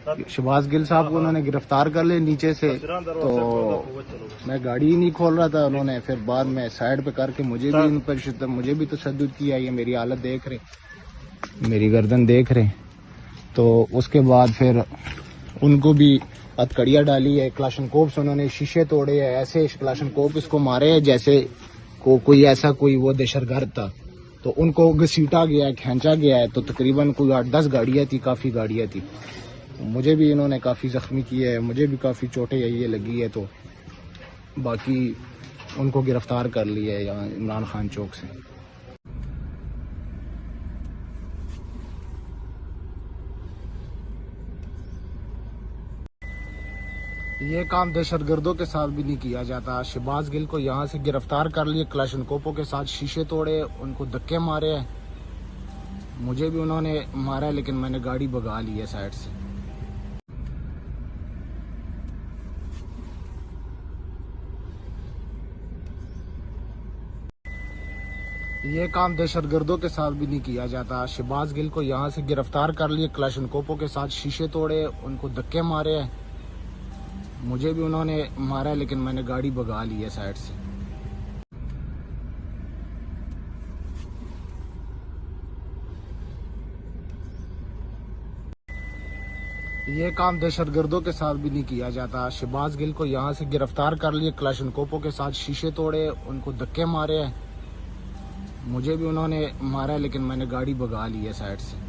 शहबाज गिल साहब को उन्होंने गिरफ्तार कर लिया नीचे से, तो मैं गाड़ी ही नहीं खोल रहा था। उन्होंने फिर बाद में साइड पे करके मुझे भी तशद्दुद किया। ये मेरी हालत देख रहे, मेरी गर्दन देख रहे। तो उसके बाद फिर उनको भी हथकड़ियाँ डाली है, क्लाशनकोव से उन्होंने शीशे तोड़े हैं, ऐसे क्लाशनकोव इसको मारे हैं जैसे कोई वो दहशतगर्द था। तो उनको घसीटा गया है, खींचा गया है। तो तकरीबन कोई 8-10 गाड़ियाँ थी, काफ़ी गाड़ियाँ थी। मुझे भी इन्होंने काफ़ी ज़ख्मी किया है, मुझे भी काफ़ी चोटें ये लगी है। तो बाकी उनको गिरफ्तार कर लिया है यहाँ इमरान खान चौक से। ये काम दहशतगर्दों के साथ भी नहीं किया जाता। शहबाज गिल को यहाँ से गिरफ्तार कर लिए, क्लाशनकोपों के साथ शीशे तोड़े, उनको धक्के मारे हैं। मुझे भी उन्होंने मारा, लेकिन मैंने गाड़ी भगा ली है साइड से। ये काम दहशतगर्दों के साथ भी नहीं किया जाता। शहबाज गिल को यहाँ से गिरफ्तार कर लिए, क्लाशनकोपों के साथ शीशे तोड़े, उनको धक्के मारे हैं। मुझे भी उन्होंने मारा, लेकिन मैंने गाड़ी भगा ली है साइड से। ये काम दहशतगर्दों के साथ भी नहीं किया जाता। शहबाज गिल को यहाँ से गिरफ्तार कर लिए, क्लाशनकोपों के साथ शीशे तोड़े, उनको धक्के मारे हैं। मुझे भी उन्होंने मारा, लेकिन मैंने गाड़ी भगा ली है साइड से।